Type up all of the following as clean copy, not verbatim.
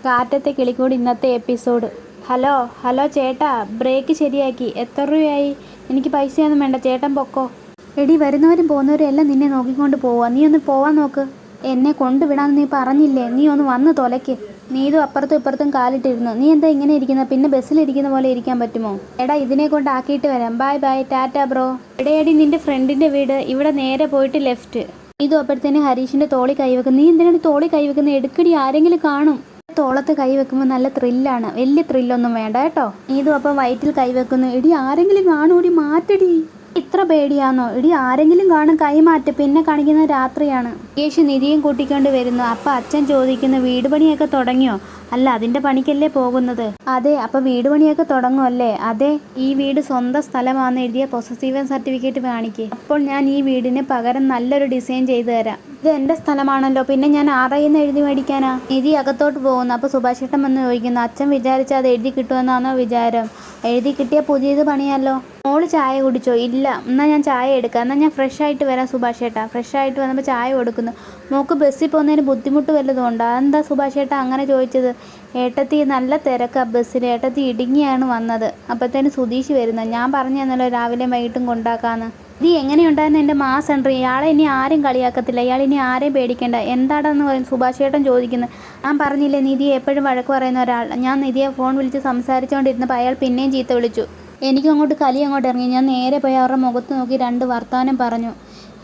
കാറ്റത്തെ കിളിക്കൂടി ഇന്നത്തെ episode. Hello hello ചേട്ടാ, break ശരിയാക്കി. എത്ര രൂപയായി? എനിക്ക് പൈസയൊന്നും വേണ്ട, ചേട്ടൻ പൊക്കോ. എടി, വരുന്നവരും പോകുന്നവരും എല്ലാം നിന്നെ നോക്കിക്കൊണ്ട് പോവാ. നീ ഒന്ന് പോവാൻ നോക്ക്. എന്നെ കൊണ്ടുവിടാന്ന് നീ പറഞ്ഞില്ലേ? നീ ഒന്ന് വന്ന് തൊലയ്ക്ക്. നീതു അപ്പുറത്തും ഇപ്പുറത്തും കാലിട്ടിരുന്നു. നീ എന്താ ഇങ്ങനെ ഇരിക്കുന്നത്? പിന്നെ ബസ്സിലിരിക്കുന്ന പോലെ ഇരിക്കാൻ പറ്റുമോ? എടാ, ഇതിനെ കൊണ്ട് ആക്കിയിട്ട് വരാം. Bye bye, tata bro. എടേടി, നിന്റെ ഫ്രണ്ടിന്റെ വീട് ഇവിടെ, നേരെ പോയിട്ട് ലെഫ്റ്റ്. നീതു അപ്പോഴത്തേന് ഹരീഷിന്റെ തോളി കൈവെക്കും. നീ എന്തിനാണ് തോളി കൈവെക്കുന്നത്? എടുക്കടി, ആരെങ്കിലും കാണും. തോളത്ത് കൈ വെക്കുമ്പോൾ നല്ല ത്രില്ലാണ്. വലിയ ത്രില്ലൊന്നും വേണ്ട കേട്ടോ. നീതു അപ്പം വയറ്റിൽ കൈവെക്കുന്നു. എടി, ആരെങ്കിലും കാണൂടി, മാറ്റടി. ഇത്ര പേടിയാന്നോ? എടി, ആരെങ്കിലും കാണും, കൈമാറ്റ്. പിന്നെ കാണിക്കുന്നത് രാത്രിയാണ്. യേശു നിധിയും കൂട്ടിക്കൊണ്ട് വരുന്നു. അപ്പം അച്ഛൻ ചോദിക്കുന്നു, വീട് പണിയൊക്കെ തുടങ്ങിയോ? അല്ല, അതിന്റെ പണിക്കല്ലേ പോകുന്നത്. അതെ, അപ്പൊ വീട് പണിയൊക്കെ തുടങ്ങുമല്ലേ? അതെ. ഈ വീട് സ്വന്തം സ്ഥലമാണെന്ന് എഴുതിയ പൊസസീവ് സർട്ടിഫിക്കറ്റ് കാണിക്ക്. അപ്പോൾ ഞാൻ ഈ വീടിന് പകരം നല്ലൊരു ഡിസൈൻ ചെയ്തു തരാം. ഇത് എന്റെ സ്ഥലമാണല്ലോ, പിന്നെ ഞാൻ ആറയിന്ന് എഴുതി മേടിക്കാനാ? നിധി അകത്തോട്ട് പോകുന്നു. അപ്പോൾ സുഭാഷ് ഏട്ടൻ വന്ന് ചോദിക്കുന്നു, അച്ഛൻ വിചാരിച്ച അത് എഴുതി കിട്ടുമെന്നാണോ വിചാരം? എഴുതി കിട്ടിയ പുതിയത് പണിയല്ലോ. മോള് ചായ കുടിച്ചോ? ഇല്ല. എന്നാൽ ഞാൻ ചായ എടുക്കാം. എന്നാൽ ഞാൻ ഫ്രഷ് ആയിട്ട് വരാം സുഭാഷ് ഏട്ടാ. ഫ്രഷ് ആയിട്ട് വന്നപ്പോൾ ചായ കൊടുക്കുന്നു. മോൾക്ക് ബസ്സിൽ പോകുന്നതിന് ബുദ്ധിമുട്ട് വല്ലതും ഉണ്ടോ? അതെന്താ സുഭാഷ് ഏട്ടാ അങ്ങനെ ചോദിച്ചത്? ഏട്ടത്തി നല്ല തിരക്കാ ബസ്സിൽ. ഏട്ടത്തി ഇടുങ്ങിയാണ് വന്നത്. അപ്പോഴത്തേന് സുധീഷ് വരുന്നത്. ഞാൻ പറഞ്ഞു തന്നല്ലോ രാവിലെയും വൈകിട്ടും കൊണ്ടാക്കാന്ന്. ഇത് എങ്ങനെയുണ്ടായിരുന്നു എൻ്റെ മാസ് എൻട്രി? ഇയാളെ ഇനി ആരും കളിയാക്കത്തില്ല. ഇയാൾ ഇനി ആരെയും പേടിക്കേണ്ട. എന്താണെന്ന് പറയും സുഭാഷ് ഏട്ടൻ ചോദിക്കുന്നത്. ഞാൻ പറഞ്ഞില്ലേ നിധിയെ എപ്പോഴും വഴക്ക് പറയുന്ന ഒരാൾ. ഞാൻ നിധിയെ ഫോൺ വിളിച്ച് സംസാരിച്ചുകൊണ്ടിരുന്നപ്പോൾ അയാൾ പിന്നെയും ചീത്ത വിളിച്ചു. എനിക്കും അങ്ങോട്ട് കലി അങ്ങോട്ട് ഇറങ്ങി. ഞാൻ നേരെ പോയി അവരുടെ മുഖത്ത് നോക്കി രണ്ട് വർത്താനം പറഞ്ഞു.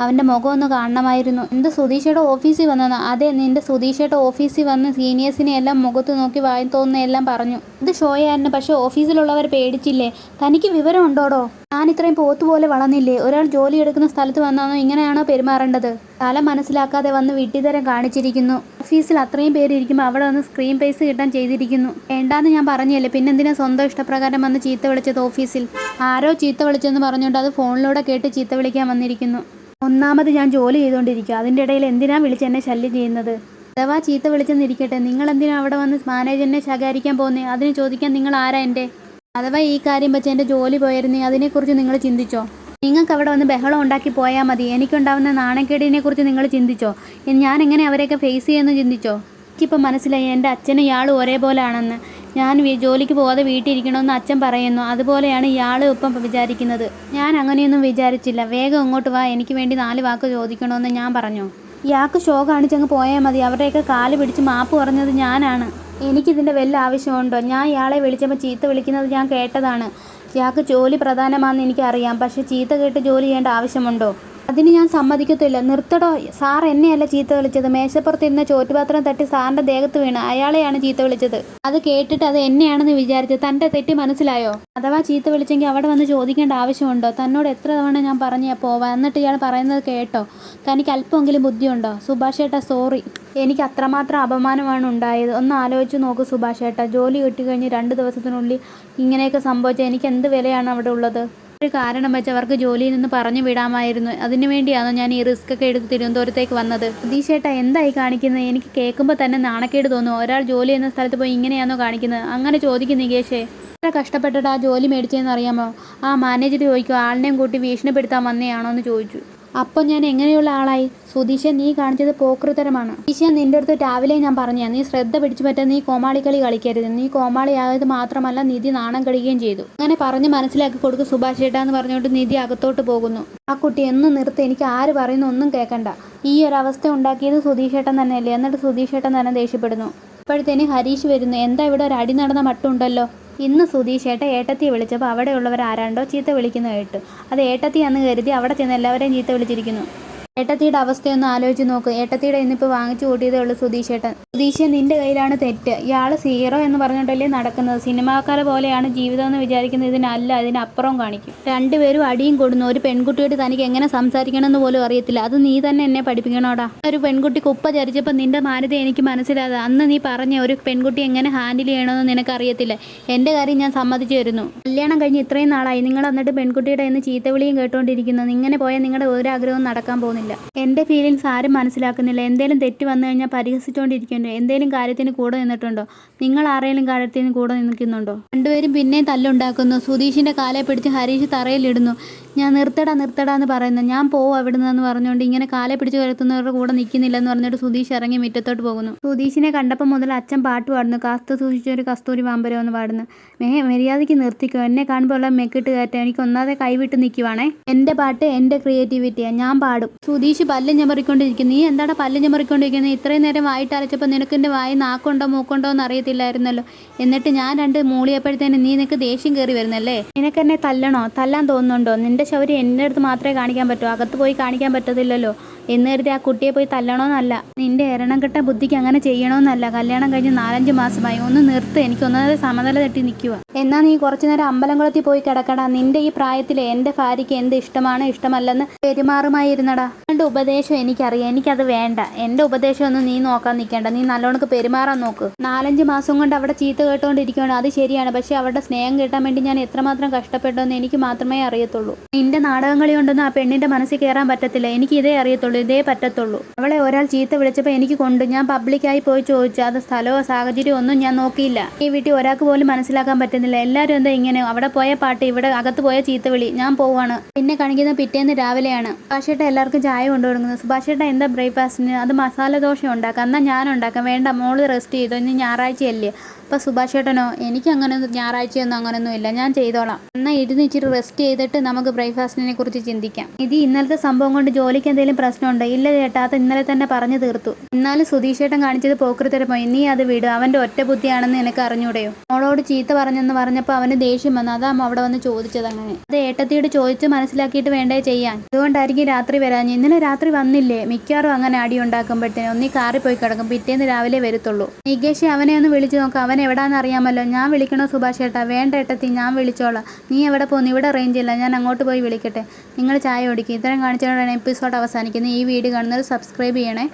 അവൻ്റെ മുഖം ഒന്ന് കാണണമായിരുന്നു. എന്ത്, സുധീഷയുടെ ഓഫീസിൽ വന്നെന്ന്? അതെ, നിൻ്റെ സുധീഷയുടെ ഓഫീസിൽ വന്ന് സീനിയേഴ്സിനെ എല്ലാം മുഖത്ത് നോക്കി വായി തോന്നുന്ന എല്ലാം പറഞ്ഞു. ഇത് ഷോയായിരുന്നു, പക്ഷേ ഓഫീസിലുള്ളവർ പേടിച്ചില്ലേ? തനിക്ക് വിവരം ഉണ്ടോടോ? ഞാൻ ഇത്രയും പോത്തുപോലെ വളർന്നില്ലേ? ഒരാൾ ജോലി എടുക്കുന്ന സ്ഥലത്ത് വന്നാണോ ഇങ്ങനെയാണോ പെരുമാറേണ്ടത്? തല മനസ്സിലാക്കാതെ വന്ന് വിഡ്ഢിതരം കാണിച്ചിരിക്കുന്നു. ഓഫീസിൽ അത്രയും പേര് ഇരിക്കുമ്പോൾ അവിടെ വന്ന് സ്ക്രീൻ പേസ് കിട്ടാൻ ചെയ്തിരിക്കുന്നു. വേണ്ടാന്ന് ഞാൻ പറഞ്ഞല്ലേ, പിന്നെന്തിനാ സ്വന്തം ഇഷ്ടപ്രകാരം വന്ന് ചീത്ത വിളിച്ചത് ഓഫീസിൽ? ആരോ ചീത്ത വിളിച്ചെന്ന് പറഞ്ഞുകൊണ്ട് അത് ഫോണിലൂടെ കേട്ട് ചീത്ത വിളിക്കാൻ വന്നിരിക്കുന്നു. ഒന്നാമത് ഞാൻ ജോലി ചെയ്തുകൊണ്ടിരിക്കുക. അതിൻ്റെ ഇടയിൽ എന്തിനാ വിളിച്ച് എന്നെ ശല്യം ചെയ്യുന്നത്? അഥവാ ചീത്ത വിളിച്ചെന്നിരിക്കട്ടെ, നിങ്ങൾ എന്തിനാ അവിടെ വന്ന് മാനേജറിനെ ശകാരിക്കാൻ പോകുന്നേ? അതിന് ചോദിക്കാൻ നിങ്ങൾ ആരാ എൻ്റെ? അഥവാ ഈ കാര്യം വെച്ച് എൻ്റെ ജോലി പോയിരുന്നേ, അതിനെക്കുറിച്ച് നിങ്ങൾ ചിന്തിച്ചോ? നിങ്ങൾക്ക് അവിടെ വന്ന് ബഹളം ഉണ്ടാക്കി പോയാൽ മതി. എനിക്കുണ്ടാവുന്ന നാണക്കേടിനെ കുറിച്ച് നിങ്ങൾ ചിന്തിച്ചോ? ഞാൻ എങ്ങനെ അവരെയൊക്കെ ഫേസ് ചെയ്യുമെന്ന് ചിന്തിച്ചോ? എനിക്കിപ്പോൾ മനസ്സിലായി എൻ്റെ അച്ഛനും ഇയാളും ഒരേപോലെ ആണെന്ന്. ഞാൻ ജോലിക്ക് പോകാതെ വീട്ടിൽ ഇരിക്കണമെന്ന് അച്ഛൻ പറയുന്നു. അതുപോലെയാണ് ഇയാളും ഇപ്പം വിചാരിക്കുന്നത്. ഞാൻ അങ്ങനെയൊന്നും വിചാരിച്ചില്ല. വേഗം ഇങ്ങോട്ട് വാ, എനിക്ക് വേണ്ടി 4 വാക്ക് ചോദിക്കണമെന്ന് ഞാൻ പറഞ്ഞു. ഇയാൾക്ക് ഷോ കാണിച്ചങ്ങ് പോയാൽ മതി. അവരുടെയൊക്കെ കാല് പിടിച്ച് മാപ്പ് പറഞ്ഞത് ഞാനാണ്. എനിക്കിതിൻ്റെ വല്ല ആവശ്യമുണ്ടോ? ഞാൻ ഇയാളെ വിളിച്ചപ്പോൾ ചീത്ത വിളിക്കുന്നത് ഞാൻ കേട്ടതാണ്. ഇയാൾക്ക് ജോലി പ്രധാനമാണെന്ന് എനിക്കറിയാം. പക്ഷേ ചീത്ത കേട്ട് ജോലി ചെയ്യേണ്ട ആവശ്യമുണ്ടോ? അതിന് ഞാൻ സമ്മതിക്കത്തില്ല. നിർത്തടോ. സാർ എന്നെയല്ല ചീത്ത വിളിച്ചത്. മേശപ്പുറത്തിരുന്ന ചോറ്റുപാത്രം തട്ടി സാറിൻ്റെ ദേഹത്ത് വീണ് അയാളെയാണ് ചീത്ത വിളിച്ചത്. അത് കേട്ടിട്ട് അത് എന്നെയാണെന്ന് വിചാരിച്ച് തൻ്റെ തെറ്റി മനസ്സിലായോ? അഥവാ ചീത്ത വിളിച്ചെങ്കിൽ അവിടെ വന്ന് ചോദിക്കേണ്ട ആവശ്യമുണ്ടോ? തന്നോട് എത്ര തവണ ഞാൻ പറഞ്ഞാൽ പോവാ, എന്നിട്ട് ഇയാൾ പറയുന്നത് കേട്ടോ? തനിക്ക് അല്പമെങ്കിലും ബുദ്ധിയുണ്ടോ? സുഭാഷ് ഏട്ടാ, സോറി. എനിക്ക് അത്രമാത്രം അപമാനമാണ് ഉണ്ടായത്. ഒന്ന് ആലോചിച്ച് നോക്ക് സുഭാഷ് ഏട്ടാ. ജോലി കിട്ടിക്കഴിഞ്ഞ് 2 ദിവസത്തിനുള്ളിൽ ഇങ്ങനെയൊക്കെ സംഭവിച്ചാൽ എനിക്ക് എന്ത് വിലയാണ് അവിടെ ഉള്ളത്? ഒരു കാരണം വെച്ച് അവർക്ക് ജോലിയിൽ നിന്ന് പറഞ്ഞു വിടാമായിരുന്നു. അതിനു വേണ്ടിയാണോ ഞാൻ ഈ റിസ്ക് ഒക്കെ എടുത്ത് തിരുവനന്തപുരത്തേക്ക് വന്നത്? സുധീഷ് ഏട്ടാ, എന്തായി കാണിക്കുന്നത്? എനിക്ക് കേൾക്കുമ്പോൾ തന്നെ നാണക്കേട് തോന്നുന്നു. ഒരാൾ ജോലി ചെയ്യുന്ന സ്ഥലത്ത് പോയി ഇങ്ങനെയാണോ കാണിക്കുന്നത്? അങ്ങനെ ചോദിക്കും നികേഷേ. എത്ര കഷ്ടപ്പെട്ടിട്ട് ആ ജോലി മേടിച്ചതെന്ന് അറിയാമോ? ആ മാനേജർ ചോദിക്കും, ആളിനെയും കൂട്ടി ഭീഷണിപ്പെടുത്താൻ വന്നതാണോ എന്ന് ചോദിച്ചു. അപ്പോൾ ഞാൻ എങ്ങനെയുള്ള ആളായി? സുധീഷെ, നീ കാണിച്ചത് പോക്കൃത്തരമാണ്. സുധീഷെ, നിൻ്റെ അടുത്ത് രാവിലെ ഞാൻ പറഞ്ഞാ നീ ശ്രദ്ധ പിടിച്ചു പറ്റാൻ നീ കോമാളിക്കളി കളിക്കരുത്. നീ കോമാളിയായത് മാത്രമല്ല, നിധി നാണം കെടുകയും ചെയ്തു. അങ്ങനെ പറഞ്ഞ് മനസ്സിലാക്കി കൊടുക്കും സുഭാഷ് ഏട്ടാ എന്ന് പറഞ്ഞുകൊണ്ട് നിധി അകത്തോട്ട് പോകുന്നു. ആ കുട്ടി എന്ന് നിർത്ത്, എനിക്ക് ആര് പറയുന്ന ഒന്നും കേൾക്കണ്ട. ഈ ഒരു അവസ്ഥ ഉണ്ടാക്കിയത് സുധീഷ് ഏട്ടൻ തന്നെയല്ലേ? എന്നിട്ട് സുധീഷ് ഏട്ടൻ തന്നെ ദേഷ്യപ്പെടുന്നു. അപ്പോഴത്തേന് ഹരീഷ് വരുന്നു. എന്താ ഇവിടെ ഒരു അടി നടന്ന മട്ടുണ്ടല്ലോ? ഇന്ന് സുധീഷ് ഏട്ട ഏട്ടത്തിയെ വിളിച്ചപ്പോൾ അവിടെയുള്ളവർ ആരാണ്ടോ ചീത്ത വിളിക്കുന്ന കേട്ടു. അത് ഏട്ടത്തിയാന്ന് കരുതി അവിടെ ചെന്ന് എല്ലാവരെയും ചീത്ത വിളിച്ചിരിക്കുന്നു. ഏട്ടത്തിയുടെ അവസ്ഥയൊന്ന് ആലോചിച്ച് നോക്ക്. ഏട്ടത്തിയുടെ ഇന്നിപ്പോൾ വാങ്ങിച്ചു കൂട്ടിയതേ ഉള്ളൂ സുധീഷ് ഏട്ടൻ. സുധീഷെ, നിൻ്റെ കയ്യിലാണ് തെറ്റ്. ഇയാൾ സീറോ എന്ന് പറഞ്ഞിട്ടല്ലേ നടക്കുന്നത്. സിനിമാക്കാരെ പോലെയാണ് ജീവിതം എന്ന് വിചാരിക്കുന്നത്. ഇതിനല്ല, ഇതിനപ്പുറം കാണിക്കും. രണ്ടുപേരും അടിയും കൊടുന്നു. ഒരു പെൺകുട്ടിയോട് തനിക്ക് എങ്ങനെ സംസാരിക്കണമെന്ന് പോലും അറിയത്തില്ല. അത് നീ തന്നെ എന്നെ പഠിപ്പിക്കണോടാ. ഒരു പെൺകുട്ടി കുപ്പ ചരിച്ചപ്പോൾ നിൻ്റെ മാന്യത എനിക്ക് മനസ്സിലാതെ. അന്ന് നീ പറഞ്ഞ ഒരു പെൺകുട്ടി എങ്ങനെ ഹാൻഡിൽ ചെയ്യണമെന്ന് നിനക്കറിയത്തില്ല. എൻ്റെ കാര്യം ഞാൻ സമ്മതിച്ചു തരുന്നു. കല്യാണം കഴിഞ്ഞ് ഇത്രയും നാളായി നിങ്ങൾ എന്നിട്ട് പെൺകുട്ടിയുടെ എന്ന് ചീത്തവിളിയും കേട്ടുകൊണ്ടിരിക്കുന്നു. ഇങ്ങനെ പോയാൽ നിങ്ങളുടെ ഒരു ആഗ്രഹവും നടക്കാൻ പോകുന്നില്ല. എൻ്റെ ഫീലിങ്സ് ആരും മനസ്സിലാക്കുന്നില്ല. എന്തേലും തെറ്റ് വന്നു കഴിഞ്ഞാൽ പരിഹസിച്ചുകൊണ്ടിരിക്കുന്നുണ്ടോ? എന്തേലും കാര്യത്തിന് കൂടെ നിന്നിട്ടുണ്ടോ? നിങ്ങൾ ആരെങ്കിലും കാര്യത്തിന് കൂടെ നിൽക്കുന്നുണ്ടോ? രണ്ടുപേരും പിന്നെയും തല്ലുണ്ടാക്കുന്നു. സുധീഷിൻ്റെ കാലെ പിടിച്ച് ഹരീഷ് തറയിലിടുന്നു. ഞാൻ നിർത്തടാ എന്ന് പറയുന്നത്. ഞാൻ പോവും അവിടെ നിന്നെന്ന് പറഞ്ഞുകൊണ്ട് ഇങ്ങനെ കാലെ പിടിച്ച് കിടത്തുന്നവരുടെ കൂടെ നിൽക്കുന്നില്ലെന്ന് പറഞ്ഞിട്ട് സുധീഷ് ഇറങ്ങി മുറ്റത്തോട്ട് പോകുന്നു. സുധീഷിനെ കണ്ടപ്പോൾ മുതൽ അച്ഛൻ പാട്ട് പാടുന്നു. കാത്തു സൂക്ഷിച്ചൊരു കസ്തൂരി പാമ്പരം എന്ന് പാടുന്നു. മര്യാദയ്ക്ക് നിർത്തിക്കോ, എന്നെ കാണുമ്പോൾ ഉള്ള മെക്കിട്ട് കയറ്റാം. എനിക്ക് ഒന്നാതെ കൈവിട്ട് നിൽക്കുവാണേ. എൻ്റെ പാട്ട് എൻ്റെ ക്രിയേറ്റിവിറ്റിയാണ്, ഞാൻ പാടും. സുധീഷ് പല്ല് ഞമറിക്കൊണ്ടിരിക്കുന്നു. നീ എന്താടാ പല്ല് ഞമറിക്കൊണ്ടിരിക്കുന്നത്? ഇത്രയും നേരം വായിട്ട് അരച്ചപ്പോൾ നിനക്ക് എൻ്റെ വായി നാക്കുണ്ടോ മൂക്കുണ്ടോ എന്ന് അറിയത്തില്ലായിരുന്നല്ലോ. എന്നിട്ട് ഞാൻ രണ്ട് മൂളിയപ്പോഴത്തേന് നിനക്ക് ദേഷ്യം കയറി വരുന്നല്ലേ? നിനക്കെന്നെ തല്ലണോ? തല്ലാൻ തോന്നുന്നുണ്ടോ? നിന്റെ ശൗര്യം എൻ്റെ അടുത്ത് മാത്രമേ കാണിക്കാൻ പറ്റൂ, അകത്ത് പോയി കാണിക്കാൻ പറ്റത്തില്ലല്ലോ. എന്ന് കരുതി ആ കുട്ടിയെ പോയി തല്ലണമെന്നല്ല. നിന്റെ എരണം കെട്ട ബുദ്ധിക്ക് അങ്ങനെ ചെയ്യണമെന്നല്ല. കല്യാണം കഴിഞ്ഞ് 4-5 മാസമായി. ഒന്ന് നിർത്ത്, എനിക്ക് ഒന്നാമത് സമനില തെറ്റി നിൽക്കുക. എന്നാൽ നീ കുറച്ചു നേരം അമ്പലംകുളത്തിൽ പോയി കിടക്കടാ. നിന്റെ ഈ പ്രായത്തിൽ എൻ്റെ ഭാര്യയ്ക്ക് എന്ത് ഇഷ്ടമാണ് ഇഷ്ടമല്ലെന്ന് പെരുമാറുമായിരുന്നടാ. എൻ്റെ ഉപദേശം എനിക്കറിയാം, എനിക്കത് വേണ്ട. എൻ്റെ ഉപദേശമൊന്നും നീ നോക്കാൻ നിൽക്കേണ്ട. നീ നല്ലോണക്ക് പെരുമാറാൻ നോക്ക്. 4-5 മാസം കൊണ്ട് അവിടെ ചീത്ത കേട്ടുകൊണ്ടിരിക്കുകയാണ്, അത് ശരിയാണ്. പക്ഷെ അവരുടെ സ്നേഹം കിട്ടാൻ വേണ്ടി ഞാൻ എത്രമാത്രം കഷ്ടപ്പെട്ടെന്ന് എനിക്ക് മാത്രമേ അറിയത്തുള്ളൂ. നിന്റെ നാടകങ്ങളി കൊണ്ടൊന്നും ആ പെണ്ണിന്റെ മനസ്സിൽ കയറാൻ പറ്റത്തില്ല. എനിക്ക് ഇതേ അറിയത്തുള്ളൂ, ഇതേ പറ്റത്തുള്ളൂ. അവളെ ഒരാൾ ചീത്ത വിളിച്ചപ്പോൾ എനിക്ക് കൊണ്ട് ഞാൻ പബ്ലിക്കായി പോയി ചോദിച്ചു. അത് സ്ഥലമോ സാഹചര്യമോ ഒന്നും ഞാൻ നോക്കിയില്ല. ഈ വീട്ടിൽ ഒരാൾക്ക് പോലും മനസ്സിലാക്കാൻ പറ്റുന്നില്ല. എല്ലാവരും എന്താ ഇങ്ങനെ? അവിടെ പോയ പാട്ട്, ഇവിടെ അകത്ത് പോയ ചീത്ത വിളി. ഞാൻ പോവാണ്. പിന്നെ കാണിക്കുന്ന പിറ്റേന്ന് രാവിലെയാണ്. സുഭാഷേട്ട എല്ലാവർക്കും ചായ കൊണ്ടുകൊടുക്കുന്നത്. സുഭാഷേട്ട എന്താ ബ്രേക്ക്ഫാസ്റ്റിന്? അത് മസാല ദോശ ഉണ്ടാക്കാം. എന്നാൽ ഞാൻ ഉണ്ടാക്കാം. വേണ്ട, മോള് റെസ്റ്റ് ചെയ്തോ, ഇനി ഞായറാഴ്ചയല്ലേ. അപ്പോൾ സുഭാഷേട്ടനോ? എനിക്ക് അങ്ങനെ ഞായറാഴ്ചയൊന്നും അങ്ങനെയൊന്നും ഇല്ല, ഞാൻ ചെയ്തോളാം. എന്നാൽ ഇരുന്ന് ഇച്ചിരി റെസ്റ്റ് ചെയ്തിട്ട് നമുക്ക് ബ്രേക്ക്ഫാസ്റ്റിനെ കുറിച്ച് ചിന്തിക്കാം. ഇത് ഇന്നലത്തെ സംഭവം കൊണ്ട് ജോലിക്ക് എന്തെങ്കിലും പ്രശ്നമുണ്ടോ? ഇല്ല ചേട്ടാ, അത് ഇന്നലെ തന്നെ പറഞ്ഞു തീർത്തു. എന്നാലും സുധീഷേട്ടൻ കാണിച്ചത് പോക്കൃത്തരമായി. നീ അത് വിടും. അവൻ്റെ ഒറ്റ ബുദ്ധിയാണെന്ന് നിനക്ക് അറിഞ്ഞൂടെയോ? മോളോട് ചീത്ത പറഞ്ഞെന്ന് പറഞ്ഞപ്പോൾ അവന് ദേഷ്യം വന്നു. അതാ അവിടെ വന്ന് ചോദിച്ചത്. അങ്ങനെ അത് ഏട്ടത്തിയോട് ചോദിച്ച് മനസ്സിലാക്കിയിട്ട് വേണ്ടേ ചെയ്യാൻ. അതുകൊണ്ടായിരിക്കും രാത്രി വരാഞ്ഞ്. ഇന്നലെ രാത്രി വന്നില്ലേ? മിക്കവാറും അങ്ങനെ അടി ഉണ്ടാക്കുമ്പോഴത്തേനും ഒന്നീ കാറിൽ പോയി കിടക്കും, പിറ്റേന്ന് രാവിലെ വരത്തുള്ളൂ. നികേഷ് അവനെ ഒന്ന് വിളിച്ചു നോക്കാം. അവൻ എവിടാന്ന് അറിയാമല്ലോ. ഞാൻ വിളിക്കണോ സുഭാഷ് ചേട്ടാ? വേണ്ട ഏട്ടത്തി, ഞാൻ വിളിച്ചോളാം. നീ എവിടെ പോകുന്നു? ഇവിടെ റേഞ്ച് ഇല്ല, ഞാൻ അങ്ങോട്ട് പോയി വിളിക്കട്ടെ. നിങ്ങൾ ചായ കുടിക്കുക. ഇത്തരം കാണിച്ചുകൊണ്ടാണ് എപ്പിസോഡ് അവസാനിക്കുന്നത്. ഈ വീഡിയോ കാണുന്നത് സബ്സ്ക്രൈബ് ചെയ്യണേ.